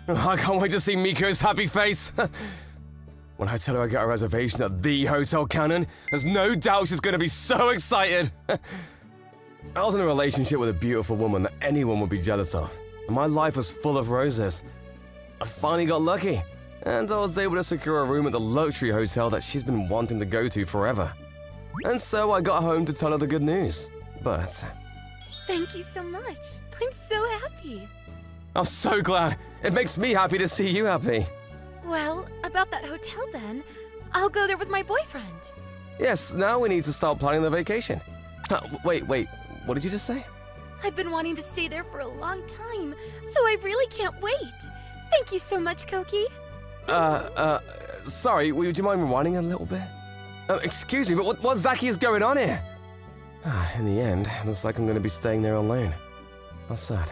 I can't wait to see Miko's happy face. When I tell her I got a reservation at the Hotel Cannon, there's no doubt she's going to be so excited. I was in a relationship with a beautiful woman that anyone would be jealous of, and my life was full of roses. I finally got lucky, and I was able to secure a room at the luxury hotel that she's been wanting to go to forever. And so I got home to tell her the good news, but... Thank you so much. I'm so happy. I'm so glad. It makes me happy to see you happy. Well, about that hotel then, I'll go there with my boyfriend. Yes, now we need to start planning the vacation. Wait, what did you just say? I've been wanting to stay there for a long time, so I really can't wait. Thank you so much, Koki. Sorry, would you mind rewinding a little bit? Excuse me, but what Zaki is going on here? In the end, it looks like I'm going to be staying there alone. How sad.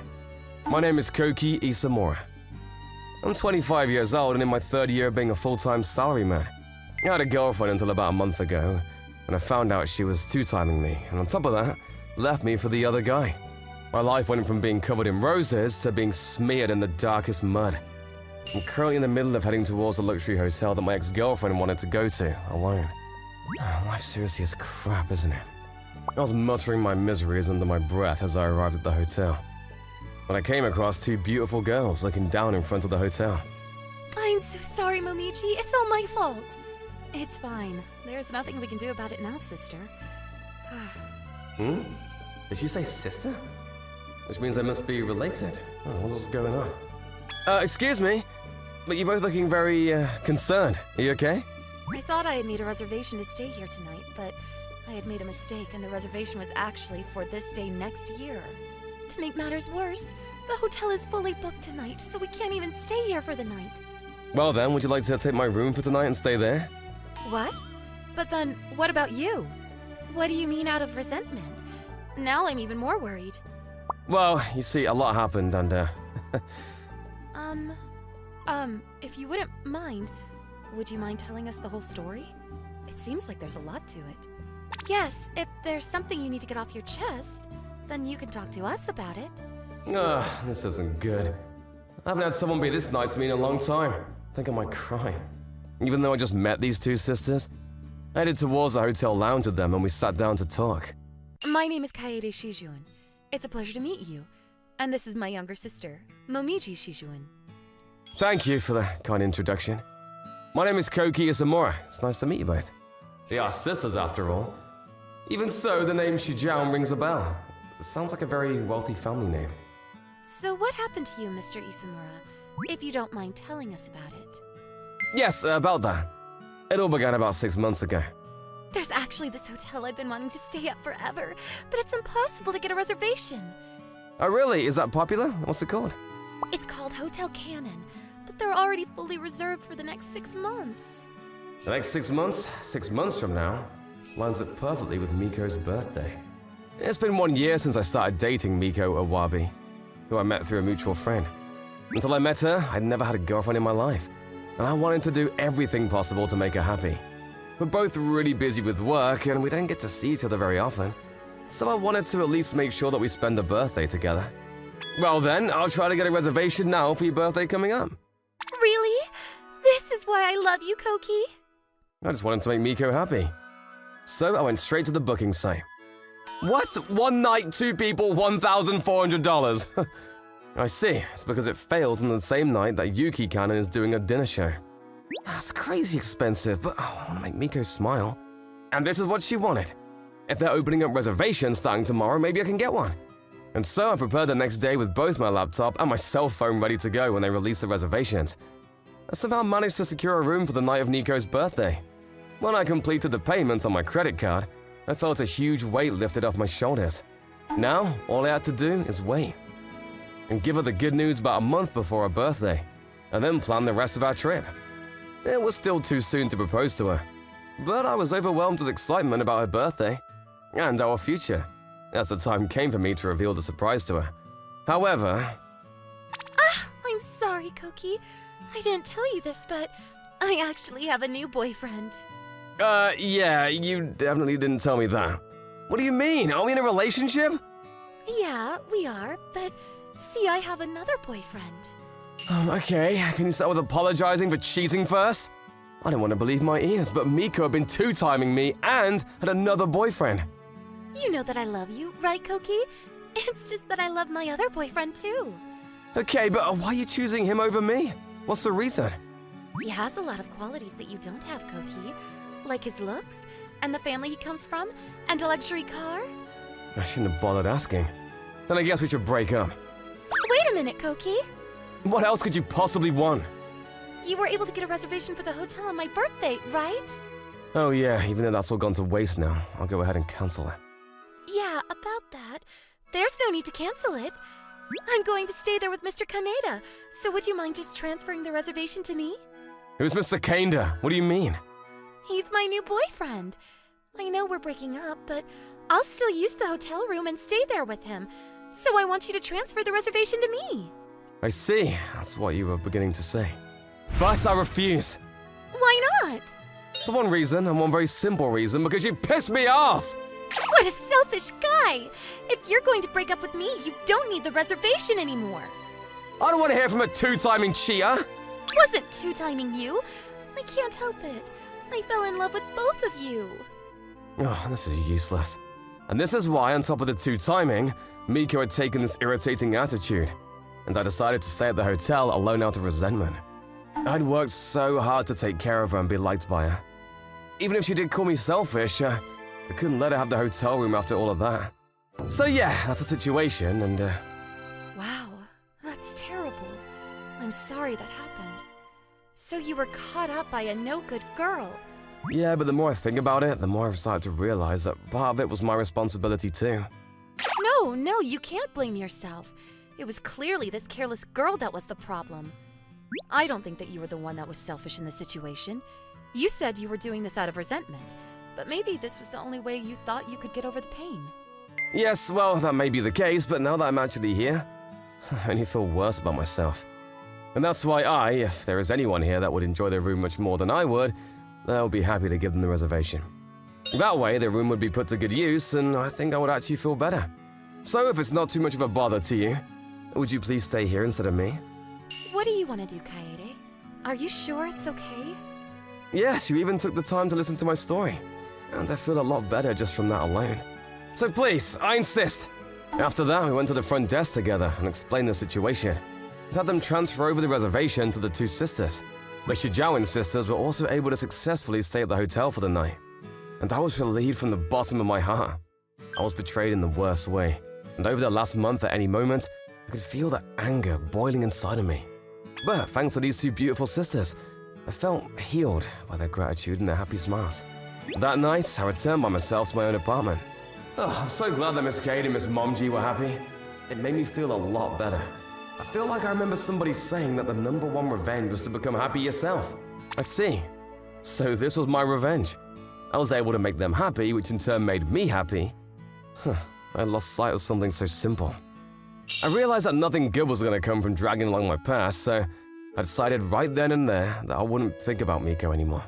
My name is Koki Isamura. I'm 25 years old and in my third year of being a full-time salaryman. I had a girlfriend until about a month ago, and I found out she was two-timing me, and on top of that, left me for the other guy. My life went from being covered in roses to being smeared in the darkest mud. I'm currently in the middle of heading towards the luxury hotel that my ex-girlfriend wanted to go to, alone. Life seriously is crap, isn't it? I was muttering my miseries under my breath as I arrived at the hotel. But I came across two beautiful girls looking down in front of the hotel. I'm so sorry, Momiji. It's all my fault. It's fine. There's nothing we can do about it now, sister. Did she say sister? Which means they must be related. Oh, what's going on? Excuse me, but you're both looking very, concerned. Are you okay? I thought I had made a reservation to stay here tonight, but I had made a mistake and the reservation was actually for this day next year. To make matters worse, the hotel is fully booked tonight, so we can't even stay here for the night. Well then, would you like to take my room for tonight and stay there? What? But then, what about you? What do you mean out of resentment? Now I'm even more worried. Well, you see, a lot happened and, if you wouldn't mind, would you mind telling us the whole story? It seems like there's a lot to it. Yes, if there's something you need to get off your chest, then you can talk to us about it. This isn't good. I haven't had someone be this nice to me in a long time. I think I might cry. Even though I just met these two sisters, I headed towards the hotel lounge with them and we sat down to talk. My name is Kaede Shijun. It's a pleasure to meet you. And this is my younger sister, Momiji Shijun. Thank you for the kind introduction. My name is Koki Isamura. It's nice to meet you both. They are sisters after all. Even so, the name Shijian rings a bell. It sounds like a very wealthy family name. So what happened to you, Mr. Isamura? If you don't mind telling us about it. Yes, about that. It all began about 6 months ago. There's actually this hotel I've been wanting to stay at forever, but it's impossible to get a reservation. Oh really? Is that popular? What's it called? It's called Hotel Cannon, but they're already fully reserved for the next 6 months. The next 6 months, 6 months from now, lines up perfectly with Miko's birthday. It's been 1 year since I started dating Miko Awabi, who I met through a mutual friend. Until I met her, I'd never had a girlfriend in my life, and I wanted to do everything possible to make her happy. We're both really busy with work, and we don't get to see each other very often, so I wanted to at least make sure that we spend a birthday together. Well then, I'll try to get a reservation now for your birthday coming up. Really? This is why I love you, Koki. I just wanted to make Miko happy. So I went straight to the booking site. What? 1 night, 2 people, $1,400. I see. It's because it fails on the same night that Yuki Cannon is doing a dinner show. That's crazy expensive, but I want to make Miko smile. And this is what she wanted. If they're opening up reservations starting tomorrow, maybe I can get one. And so I prepared the next day with both my laptop and my cell phone ready to go when they release the reservations. I somehow managed to secure a room for the night of Nico's birthday. When I completed the payments on my credit card, I felt a huge weight lifted off my shoulders. Now, all I had to do is wait. And give her the good news about a month before her birthday, and then plan the rest of our trip. It was still too soon to propose to her, but I was overwhelmed with excitement about her birthday and our future, as the time came for me to reveal the surprise to her. However... I'm sorry, Koki. I didn't tell you this, but I actually have a new boyfriend. Yeah, you definitely didn't tell me that. What do you mean? Are we in a relationship? Yeah, we are, but see, I have another boyfriend. Okay, can you start with apologizing for cheating first? I don't want to believe my ears, but Miko had been two-timing me and had another boyfriend. You know that I love you, right, Koki? It's just that I love my other boyfriend too. Okay, but why are you choosing him over me? What's the reason? He has a lot of qualities that you don't have, Koki. Like his looks, and the family he comes from, and a luxury car. I shouldn't have bothered asking. Then I guess we should break up. Wait a minute, Koki. What else could you possibly want? You were able to get a reservation for the hotel on my birthday, right? Oh yeah, even though that's all gone to waste now, I'll go ahead and cancel it. Yeah, about that. There's no need to cancel it. I'm going to stay there with Mr. Kaneda, so would you mind just transferring the reservation to me? Who's Mr. Kaneda? What do you mean? He's my new boyfriend. I know we're breaking up, but I'll still use the hotel room and stay there with him. So I want you to transfer the reservation to me. I see. That's what you were beginning to say. But I refuse. Why not? For one reason, and one very simple reason, because you pissed me off! What a selfish guy! If you're going to break up with me, you don't need the reservation anymore. I don't want to hear from a two-timing cheater! Wasn't two-timing you. I can't help it. I fell in love with both of you. Oh, this is useless. And this is why, on top of the two-timing, Miko had taken this irritating attitude. And I decided to stay at the hotel alone out of resentment. I'd worked so hard to take care of her and be liked by her. Even if she did call me selfish, I couldn't let her have the hotel room after all of that. So yeah, that's the situation, and Wow, that's terrible. I'm sorry that happened. So you were caught up by a no-good girl. yeah, but the more I think about it, the more I've started to realize that part of it was my responsibility too. No, you can't blame yourself. It was clearly this careless girl that was the problem. I don't think that you were the one that was selfish in the situation. You said you were doing this out of resentment, but maybe this was the only way you thought you could get over the pain. Yes, well, that may be the case, but now that I'm actually here, I only feel worse about myself. And that's why if there is anyone here that would enjoy their room much more than I would, then I would be happy to give them the reservation. That way, the room would be put to good use, and I think I would actually feel better. So if it's not too much of a bother to you, would you please stay here instead of me? What do you want to do, Kaede? Are you sure it's okay? Yes, you even took the time to listen to my story. And I feel a lot better just from that alone. So please, I insist. After that, we went to the front desk together and explained the situation. And had them transfer over the reservation to the two sisters. The Shijiawan sisters were also able to successfully stay at the hotel for the night. And I was relieved from the bottom of my heart. I was betrayed in the worst way. And over the last month at any moment, I could feel the anger boiling inside of me. But thanks to these two beautiful sisters, I felt healed by their gratitude and their happy smiles. That night, I returned by myself to my own apartment. Oh, I'm so glad that Miss Cade and Miss Momji were happy. It made me feel a lot better. I feel like I remember somebody saying that the #1 revenge was to become happy yourself. I see. So this was my revenge. I was able to make them happy, which in turn made me happy. I lost sight of something so simple. I realized that nothing good was going to come from dragging along my past, so I decided right then and there that I wouldn't think about Miko anymore.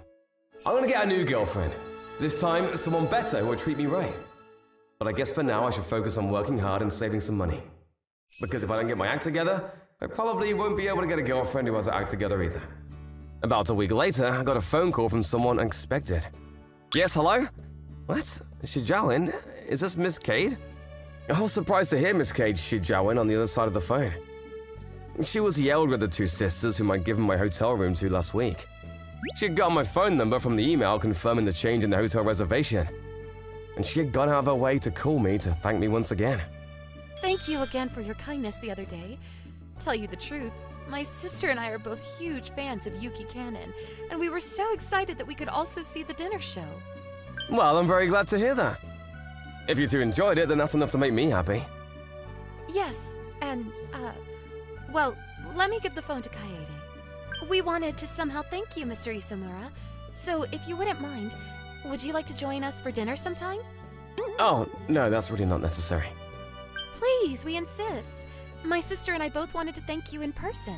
I'm going to get a new girlfriend. This time, someone better who will treat me right. But I guess for now I should focus on working hard and saving some money. Because if I don't get my act together, I probably won't be able to get a girlfriend who has her act together either. About a week later, I got a phone call from someone unexpected. Yes, hello? What? Shijiawan? Is this Miss Cade? I was surprised to hear Miss Cade Shijiawan on the other side of the phone. She was the elder of the two sisters whom I'd given my hotel room to last week. She had gotten my phone number from the email confirming the change in the hotel reservation. And she had gone out of her way to call me to thank me once again. Thank you again for your kindness the other day. Tell you the truth, my sister and I are both huge fans of Yuki Cannon, and we were so excited that we could also see the dinner show. Well, I'm very glad to hear that. If you two enjoyed it, then that's enough to make me happy. Yes, and, well, let me give the phone to Kaede. We wanted to somehow thank you, Mr. Isomura, so if you wouldn't mind, would you like to join us for dinner sometime? Oh, no, that's really not necessary. Please, we insist. My sister and I both wanted to thank you in person.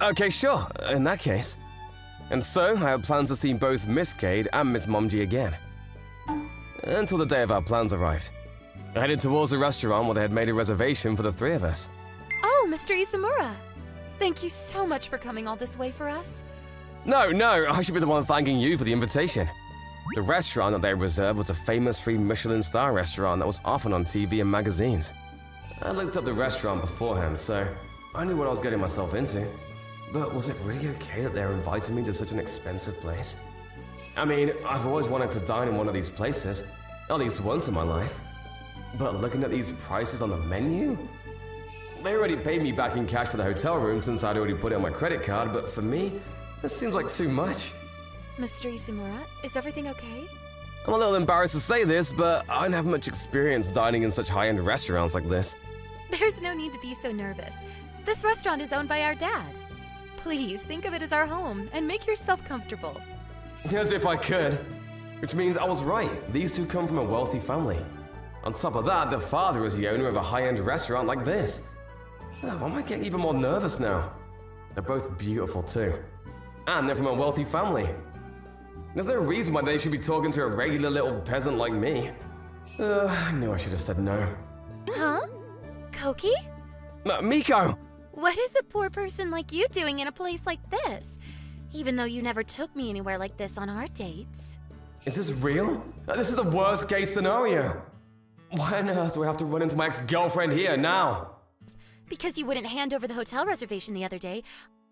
Okay, sure, in that case. And so, I had plans to see both Miss Cade and Miss Momji again. Until the day of our plans arrived. I headed towards a restaurant where they had made a reservation for the three of us. Oh, Mr. Isomura. Thank you so much for coming all this way for us. No, I should be the one thanking you for the invitation. The restaurant that they reserved was a famous 3 Michelin star restaurant that was often on TV and magazines. I looked up the restaurant beforehand, so I knew what I was getting myself into. But was it really okay that they're inviting me to such an expensive place? I mean, I've always wanted to dine in one of these places, at least once in my life. But looking at these prices on the menu? They already paid me back in cash for the hotel room since I'd already put it on my credit card, but for me, this seems like too much. Mr. Isumura, is everything okay? I'm a little embarrassed to say this, but I don't have much experience dining in such high-end restaurants like this. There's no need to be so nervous. This restaurant is owned by our dad. Please think of it as our home and make yourself comfortable. As if I could. Which means I was right. These two come from a wealthy family. On top of that, the father is the owner of a high-end restaurant like this. Oh, I might get even more nervous now. They're both beautiful too. And they're from a wealthy family. There's no reason why they should be talking to a regular little peasant like me. I knew I should have said no. Huh? Koki? Miko! What is a poor person like you doing in a place like this? Even though you never took me anywhere like this on our dates. Is this real? This is the worst case scenario. Why on earth do I have to run into my ex-girlfriend here now? Because you wouldn't hand over the hotel reservation the other day,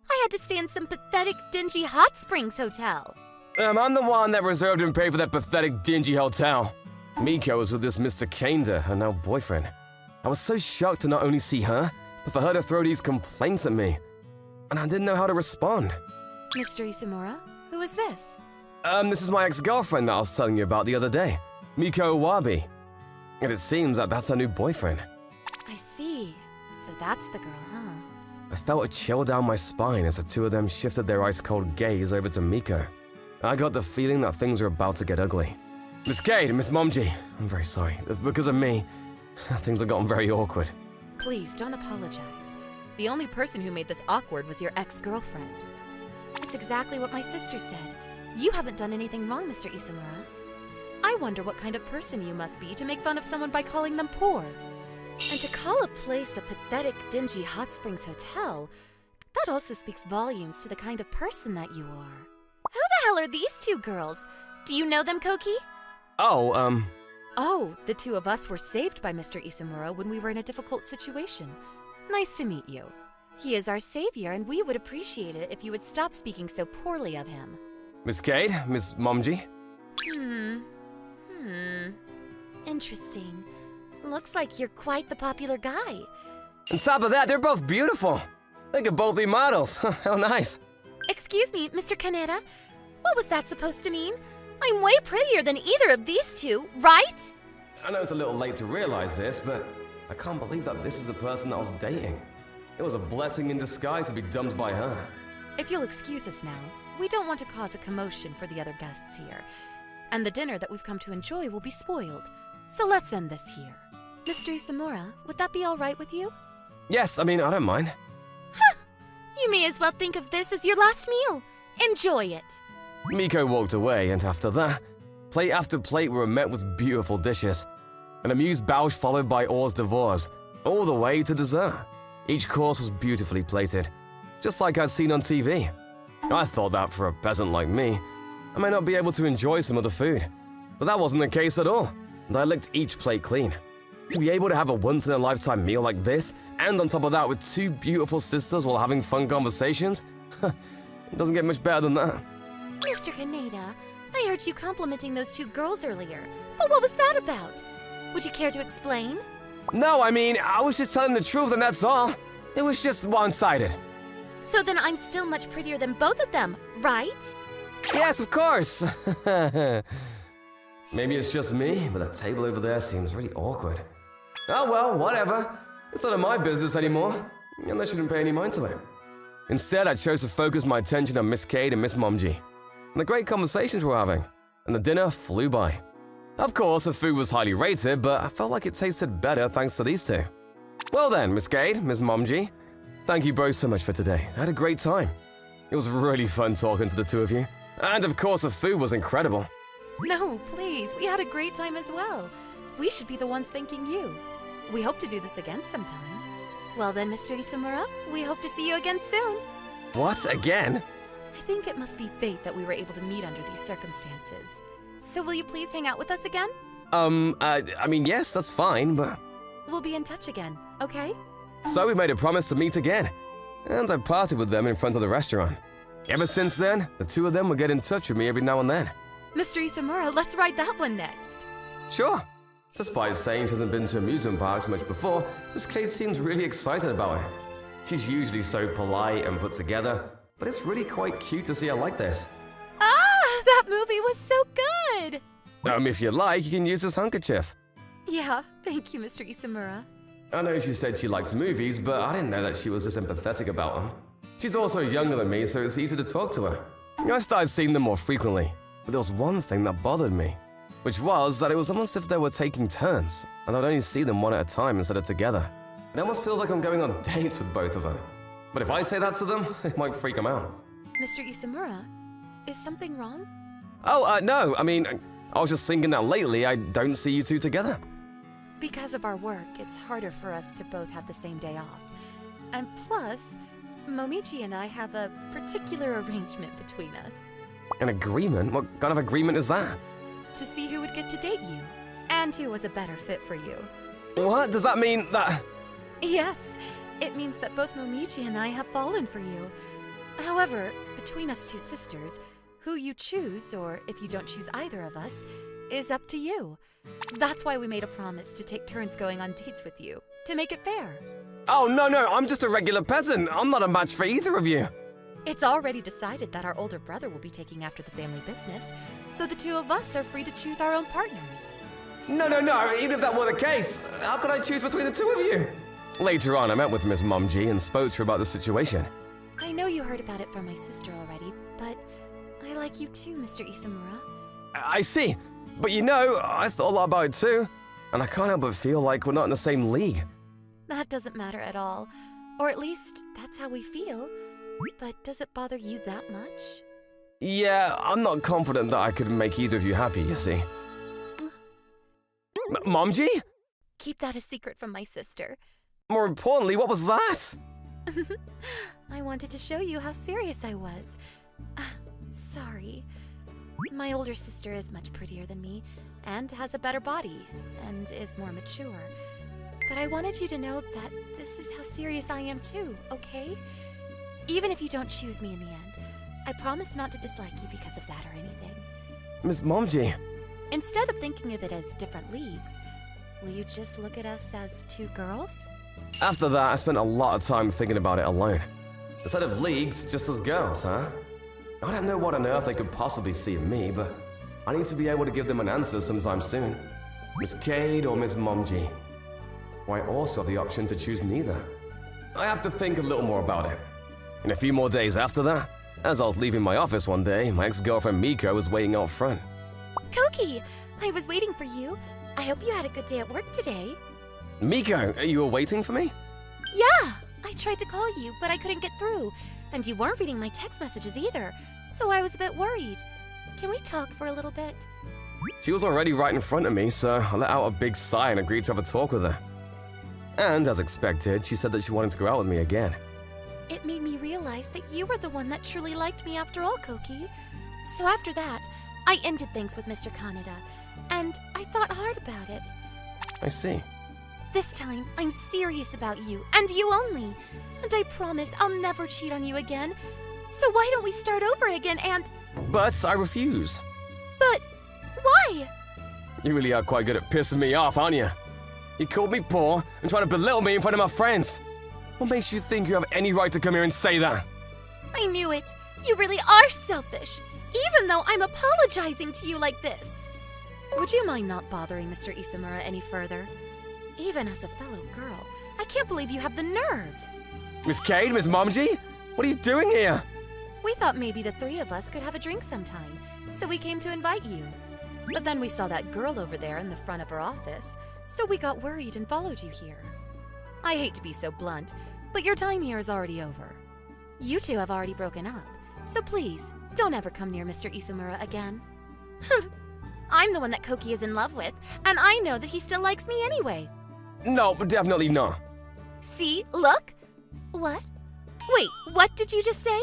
I had to stay in some pathetic, dingy hot springs hotel. I'm the one that reserved and paid for that pathetic, dingy hotel. Miko was with this Mr. Kanda, her now boyfriend. I was so shocked to not only see her, but for her to throw these complaints at me. And I didn't know how to respond. Mr. Isumura, who is this? This is my ex-girlfriend that I was telling you about the other day, Miko Wabi. And it seems that that's her new boyfriend. I see. So that's the girl, huh? I felt a chill down my spine as the two of them shifted their ice-cold gaze over to Miko. I got the feeling that things were about to get ugly. Miss Cade, Miss Momji, I'm very sorry. Because of me, things have gotten very awkward. Please, don't apologize. The only person who made this awkward was your ex-girlfriend. It's exactly what my sister said. You haven't done anything wrong, Mr. Isumura. I wonder what kind of person you must be to make fun of someone by calling them poor. And to call a place a pathetic, dingy hot springs hotel, that also speaks volumes to the kind of person that you are. Who the hell are these two girls? Do you know them, Koki? Oh, Oh, the two of us were saved by Mr. Isumura when we were in a difficult situation. Nice to meet you. He is our savior, and we would appreciate it if you would stop speaking so poorly of him. Miss Cade, Miss Momji. Interesting. Looks like you're quite the popular guy. On top of that, they're both beautiful. They could both be models. How nice. Excuse me, Mr. Kaneda. What was that supposed to mean? I'm way prettier than either of these two, right? I know it's a little late to realize this, but I can't believe that this is the person that I was dating. It was a blessing in disguise to be dumped by her. If you'll excuse us now, we don't want to cause a commotion for the other guests here. And the dinner that we've come to enjoy will be spoiled. So let's end this here. Mr. Isumura, would that be all right with you? Yes, I mean, I don't mind. You may as well think of this as your last meal. Enjoy it. Miko walked away, and after that, plate after plate were met with beautiful dishes. An amuse-bouche followed by hors d'oeuvres, all the way to dessert. Each course was beautifully plated, just like I'd seen on TV. I thought that for a peasant like me, I may not be able to enjoy some of the food. But that wasn't the case at all, and I licked each plate clean. To be able to have a once-in-a-lifetime meal like this, and on top of that with two beautiful sisters while having fun conversations, it doesn't get much better than that. Mr. Kaneda, I heard you complimenting those two girls earlier, but what was that about? Would you care to explain? No, I mean, I was just telling the truth and that's all. It was just one-sided. So then I'm still much prettier than both of them, right? Yes, of course. Maybe it's just me, but that table over there seems really awkward. Oh well, whatever. It's none of my business anymore, and I shouldn't pay any mind to it. Instead, I chose to focus my attention on Miss Cade and Miss Momji, and the great conversations we're having, and the dinner flew by. Of course, the food was highly rated, but I felt like it tasted better thanks to these two. Well then, Miss Cade, Miss Momji, thank you both so much for today. I had a great time. It was really fun talking to the two of you. And of course, the food was incredible. No, please, we had a great time as well. We should be the ones thanking you. We hope to do this again sometime. Well then, Mr. Isomura, we hope to see you again soon. What? Again? I think it must be fate that we were able to meet under these circumstances. So will you please hang out with us again? I mean, yes, that's fine, but... We'll be in touch again, okay? So we made a promise to meet again, and I partied with them in front of the restaurant. Ever since then, the two of them would get in touch with me every now and then. Mr. Isomura, let's ride that one next. Sure. Despite saying she hasn't been to amusement parks much before, Miss Kate seems really excited about it. She's usually so polite and put together, but it's really quite cute to see her like this. Ah, that movie was so good! If you like, you can use this handkerchief. Yeah, thank you, Mr. Isomura. I know she said she likes movies, but I didn't know that she was this empathetic about them. She's also younger than me, so it's easy to talk to her. I started seeing them more frequently, but there was one thing that bothered me, which was that it was almost as if they were taking turns, and I'd only see them one at a time instead of together. It almost feels like I'm going on dates with both of them. But if I say that to them, it might freak them out. Mr. Isomura, is something wrong? Oh, no, I mean, I was just thinking that lately I don't see you two together. Because of our work, it's harder for us to both have the same day off. And plus, Momichi and I have a particular arrangement between us. An agreement? What kind of agreement is that? To see who would get to date you, and who was a better fit for you. What? Does that mean that... Yes, it means that both Momichi and I have fallen for you. However, between us two sisters, who you choose, or if you don't choose either of us, is up to you. That's why we made a promise to take turns going on dates with you, to make it fair. Oh, no, I'm just a regular peasant. I'm not a match for either of you. It's already decided that our older brother will be taking after the family business, so the two of us are free to choose our own partners. No, even if that were the case, how could I choose between the two of you? Later on, I met with Miss Momji and spoke to her about the situation. I know you heard about it from my sister already, but I like you too, Mr. Isomura. I see. But you know, I thought a lot about it too. And I can't help but feel like we're not in the same league. That doesn't matter at all. Or at least, that's how we feel. But does it bother you that much? Yeah, I'm not confident that I could make either of you happy, you see. Momji? Keep that a secret from my sister. More importantly, what was that? I wanted to show you how serious I was. Sorry. My older sister is much prettier than me, and has a better body, and is more mature. But I wanted you to know that this is how serious I am too, okay? Even if you don't choose me in the end, I promise not to dislike you because of that or anything. Miss Momji. Instead of thinking of it as different leagues, will you just look at us as two girls? After that, I spent a lot of time thinking about it alone. Instead of leagues, just as girls, huh? I don't know what on earth they could possibly see in me, but I need to be able to give them an answer sometime soon. Miss Cade or Miss Momji. Or I also have the option to choose neither. I have to think a little more about it. In a few more days after that, as I was leaving my office one day, my ex-girlfriend Miko was waiting out front. Koki, I was waiting for you. I hope you had a good day at work today. Miko, you were waiting for me? Yeah, I tried to call you, but I couldn't get through. And you weren't reading my text messages either, so I was a bit worried. Can we talk for a little bit? She was already right in front of me, so I let out a big sigh and agreed to have a talk with her. And as expected, she said that she wanted to go out with me again. It made me realize that you were the one that truly liked me after all, Koki. So after that, I ended things with Mr. Kaneda, and I thought hard about it. I see. This time, I'm serious about you, and you only. And I promise I'll never cheat on you again. So why don't we start over again and... But I refuse. But why? You really are quite good at pissing me off, aren't you? You called me poor and tried to belittle me in front of my friends. What makes you think you have any right to come here and say that? I knew it. You really are selfish, even though I'm apologizing to you like this. Would you mind not bothering Mr. Isomura any further? Even as a fellow girl, I can't believe you have the nerve. Miss Cade, Miss Momji, what are you doing here? We thought maybe the three of us could have a drink sometime, so we came to invite you. But then we saw that girl over there in the front of her office, so we got worried and followed you here. I hate to be so blunt, but your time here is already over. You two have already broken up, so please, don't ever come near Mr. Isomura again. I'm the one that Koki is in love with, and I know that he still likes me anyway. No, definitely not. See? Look? What? Wait, what did you just say?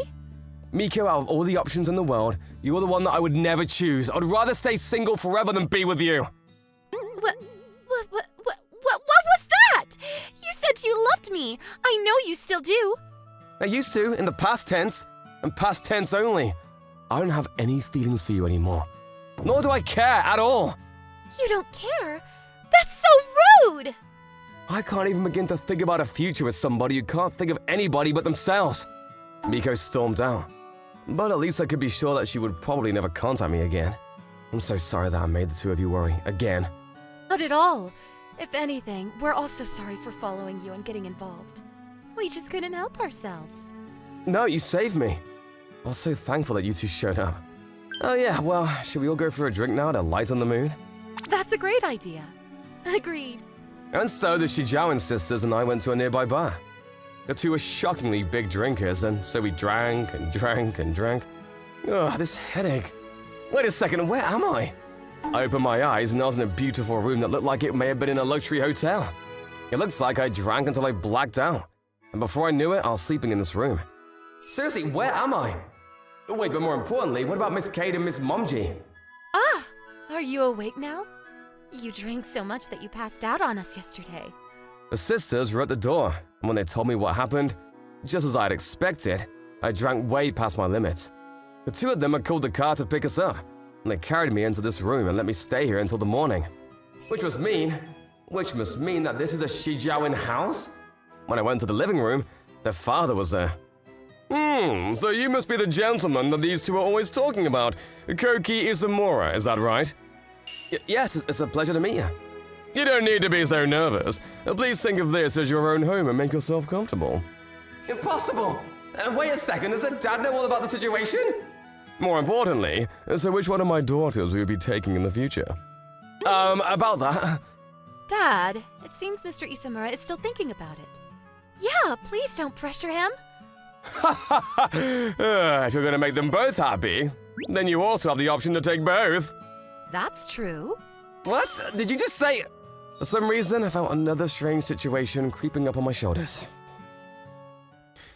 Miko, out of all the options in the world, you're the one that I would never choose. I'd rather stay single forever than be with you. What was that? You said you loved me. I know you still do. I used to, in the past tense, and past tense only. I don't have any feelings for you anymore. Nor do I care at all. You don't care? That's so rude! I can't even begin to think about a future with somebody who can't think of anybody but themselves. Miko stormed out. But at least I could be sure that she would probably never contact me again. I'm so sorry that I made the two of you worry, again. Not at all. If anything, we're also sorry for following you and getting involved. We just couldn't help ourselves. No, you saved me. I was so thankful that you two showed up. Oh yeah, well, should we all go for a drink now to lighten the mood? That's a great idea. Agreed. And so the Shijiawan sisters and I went to a nearby bar. The two were shockingly big drinkers, and so we drank and drank and drank. Ugh, this headache. Wait a second, where am I? I opened my eyes and I was in a beautiful room that looked like it may have been in a luxury hotel. It looks like I drank until I blacked out. And before I knew it, I was sleeping in this room. Seriously, where am I? Wait, but more importantly, what about Miss Kate and Miss Momji? Ah, are you awake now? You drank so much that you passed out on us yesterday. The sisters were at the door, and when they told me what happened, just as I had expected, I drank way past my limits. The two of them had called the car to pick us up, and they carried me into this room and let me stay here until the morning. Which must mean that this is a Shijiawan house? When I went to the living room, their father was there. So you must be the gentleman that these two are always talking about, Koki Isamura, is that right? Yes, it's a pleasure to meet you. You don't need to be so nervous. Please think of this as your own home and make yourself comfortable. Impossible! Wait a second, does her dad know all about the situation? More importantly, so which one of my daughters will you be taking in the future? About that. Dad, it seems Mr. Isamura is still thinking about it. Yeah, please don't pressure him. If you're gonna make them both happy, then you also have the option to take both. That's true. What? Did you just say? For some reason, I felt another strange situation creeping up on my shoulders.